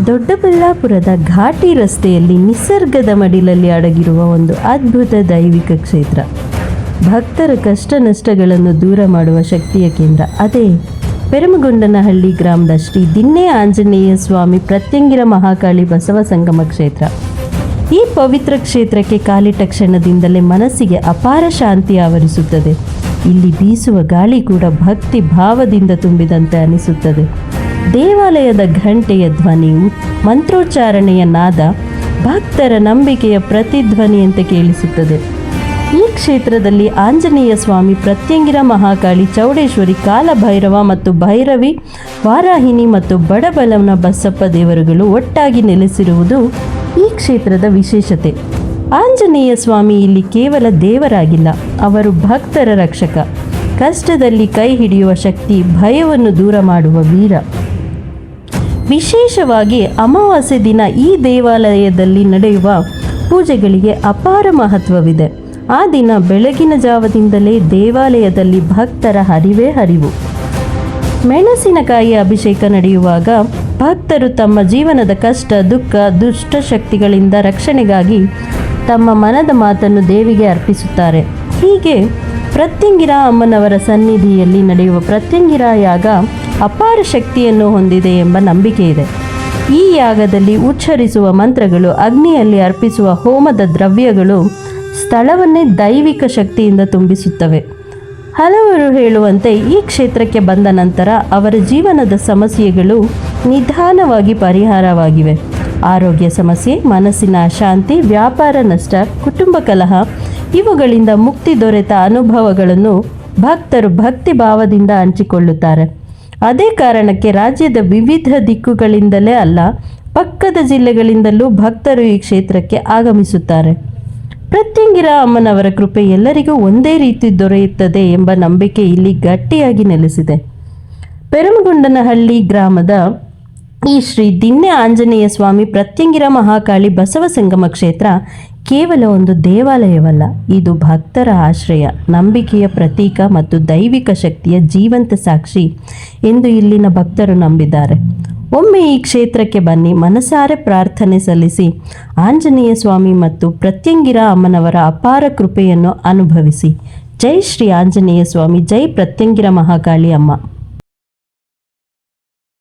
ದೊಡ್ಡಬಳ್ಳಾಪುರದ ಘಾಟಿ ರಸ್ತೆಯಲ್ಲಿ ನಿಸರ್ಗದ ಮಡಿಲಲ್ಲಿ ಅಡಗಿರುವ ಒಂದು ಅದ್ಭುತ ದೈವಿಕ ಕ್ಷೇತ್ರ, ಭಕ್ತರ ಕಷ್ಟ ನಷ್ಟಗಳನ್ನು ದೂರ ಮಾಡುವ ಶಕ್ತಿಯ ಕೇಂದ್ರ. ಅದೇ ಪೆರಮಗೊಂಡನಹಳ್ಳಿ ಗ್ರಾಮದ ಶ್ರೀ ದಿನ್ನೆ ಆಂಜನೇಯ ಸ್ವಾಮಿ ಪ್ರತ್ಯಂಗಿರ ಮಹಾಕಾಳಿ ಬಸವ ಸಂಗಮ ಕ್ಷೇತ್ರ. ಈ ಪವಿತ್ರ ಕ್ಷೇತ್ರಕ್ಕೆ ಕಾಲಿಟ್ಟ ಕ್ಷಣದಿಂದಲೇ ಮನಸ್ಸಿಗೆ ಅಪಾರ ಶಾಂತಿ ಆವರಿಸುತ್ತದೆ. ಇಲ್ಲಿ ಬೀಸುವ ಗಾಳಿ ಕೂಡ ಭಕ್ತಿ ಭಾವದಿಂದ ತುಂಬಿದಂತೆ ಅನಿಸುತ್ತದೆ. ದೇವಾಲಯದ ಘಂಟೆಯ ಧ್ವನಿಯು, ಮಂತ್ರೋಚ್ಚಾರಣೆಯ ನಾದ ಭಕ್ತರ ನಂಬಿಕೆಯ ಪ್ರತಿಧ್ವನಿಯಂತೆ ಕೇಳಿಸುತ್ತದೆ. ಈ ಕ್ಷೇತ್ರದಲ್ಲಿ ಆಂಜನೇಯ ಸ್ವಾಮಿ, ಪ್ರತ್ಯಂಗಿರ ಮಹಾಕಾಳಿ, ಚೌಡೇಶ್ವರಿ, ಕಾಲಭೈರವ ಮತ್ತು ಭೈರವಿ, ವಾರಾಹಿನಿ ಮತ್ತು ಬಡಬಲವನ ಬಸಪ್ಪ ದೇವರುಗಳು ಒಟ್ಟಾಗಿ ನೆಲೆಸಿರುವುದು ಈ ಕ್ಷೇತ್ರದ ವಿಶೇಷತೆ. ಆಂಜನೇಯ ಸ್ವಾಮಿ ಇಲ್ಲಿ ಕೇವಲ ದೇವರಾಗಿಲ್ಲ, ಅವರು ಭಕ್ತರ ರಕ್ಷಕ, ಕಷ್ಟದಲ್ಲಿ ಕೈ ಹಿಡಿಯುವ ಶಕ್ತಿ, ಭಯವನ್ನು ದೂರ ಮಾಡುವ ವೀರ. ವಿಶೇಷವಾಗಿ ಅಮಾವಾಸ್ಯೆ ದಿನ ಈ ದೇವಾಲಯದಲ್ಲಿ ನಡೆಯುವ ಪೂಜೆಗಳಿಗೆ ಅಪಾರ ಮಹತ್ವವಿದೆ. ಆ ದಿನ ಬೆಳಗಿನ ಜಾವದಿಂದಲೇ ದೇವಾಲಯದಲ್ಲಿ ಭಕ್ತರ ಹರಿವು. ಮೆಣಸಿನಕಾಯಿ ಅಭಿಷೇಕ ನಡೆಯುವಾಗ ಭಕ್ತರು ತಮ್ಮ ಜೀವನದ ಕಷ್ಟ, ದುಃಖ, ದುಷ್ಟಶಕ್ತಿಗಳಿಂದ ರಕ್ಷಣೆಗಾಗಿ ತಮ್ಮ ಮನದ ಮಾತನ್ನು ದೇವಿಗೆ ಅರ್ಪಿಸುತ್ತಾರೆ. ಹೀಗೆ ಪ್ರತ್ಯಂಗಿರ ಅಮ್ಮನವರ ಸನ್ನಿಧಿಯಲ್ಲಿ ನಡೆಯುವ ಪ್ರತ್ಯಂಗಿರ ಯಾಗ ಅಪಾರ ಶಕ್ತಿಯನ್ನು ಹೊಂದಿದೆ ಎಂಬ ನಂಬಿಕೆ ಇದೆ. ಈ ಯಾಗದಲ್ಲಿ ಉಚ್ಚರಿಸುವ ಮಂತ್ರಗಳು, ಅಗ್ನಿಯಲ್ಲಿ ಅರ್ಪಿಸುವ ಹೋಮದ ದ್ರವ್ಯಗಳು ಸ್ಥಳವನ್ನೇ ದೈವಿಕ ಶಕ್ತಿಯಿಂದ ತುಂಬಿಸುತ್ತವೆ. ಹಲವರು ಹೇಳುವಂತೆ ಈ ಕ್ಷೇತ್ರಕ್ಕೆ ಬಂದ ನಂತರ ಅವರ ಜೀವನದ ಸಮಸ್ಯೆಗಳು ನಿಧಾನವಾಗಿ ಪರಿಹಾರವಾಗಿವೆ. ಆರೋಗ್ಯ ಸಮಸ್ಯೆ, ಮನಸ್ಸಿನ ಅಶಾಂತಿ, ವ್ಯಾಪಾರ ನಷ್ಟ, ಕುಟುಂಬ ಕಲಹ ಇವುಗಳಿಂದ ಮುಕ್ತಿ ದೊರೆತ ಅನುಭವಗಳನ್ನು ಭಕ್ತರು ಭಕ್ತಿ ಭಾವದಿಂದ ಹಂಚಿಕೊಳ್ಳುತ್ತಾರೆ. ಅದೇ ಕಾರಣಕ್ಕೆ ರಾಜ್ಯದ ವಿವಿಧ ದಿಕ್ಕುಗಳಿಂದಲೇ ಅಲ್ಲ, ಪಕ್ಕದ ಜಿಲ್ಲೆಗಳಿಂದಲೂ ಭಕ್ತರು ಈ ಕ್ಷೇತ್ರಕ್ಕೆ ಆಗಮಿಸುತ್ತಾರೆ. ಪ್ರತ್ಯಂಗಿರ ಅಮ್ಮನವರ ಕೃಪೆ ಎಲ್ಲರಿಗೂ ಒಂದೇ ರೀತಿ ದೊರೆಯುತ್ತದೆ ಎಂಬ ನಂಬಿಕೆ ಇಲ್ಲಿ ಗಟ್ಟಿಯಾಗಿ ನೆಲೆಸಿದೆ. ಪೆರಮಗೊಂಡನಹಳ್ಳಿ ಗ್ರಾಮದ ಈ ಶ್ರೀ ದಿನ್ನೆ ಆಂಜನೇಯ ಸ್ವಾಮಿ ಪ್ರತ್ಯಂಗಿರ ಮಹಾಕಾಳಿ ಬಸವ ಸಂಗಮ ಕ್ಷೇತ್ರ ಕೇವಲ ಒಂದು ದೇವಾಲಯವಲ್ಲ, ಇದು ಭಕ್ತರ ಆಶ್ರಯ, ನಂಬಿಕೆಯ ಪ್ರತೀಕ ಮತ್ತು ದೈವಿಕ ಶಕ್ತಿಯ ಜೀವಂತ ಸಾಕ್ಷಿ ಎಂದು ಇಲ್ಲಿನ ಭಕ್ತರು ನಂಬಿದ್ದಾರೆ. ಒಮ್ಮೆ ಈ ಕ್ಷೇತ್ರಕ್ಕೆ ಬನ್ನಿ, ಮನಸಾರೆ ಪ್ರಾರ್ಥನೆ ಸಲ್ಲಿಸಿ ಆಂಜನೇಯ ಸ್ವಾಮಿ ಮತ್ತು ಪ್ರತ್ಯಂಗಿರ ಅಮ್ಮನವರ ಅಪಾರ ಕೃಪೆಯನ್ನು ಅನುಭವಿಸಿ. ಜೈ ಶ್ರೀ ಆಂಜನೇಯ ಸ್ವಾಮಿ, ಜೈ ಪ್ರತ್ಯಂಗಿರ ಮಹಾಕಾಳಿ ಅಮ್ಮ.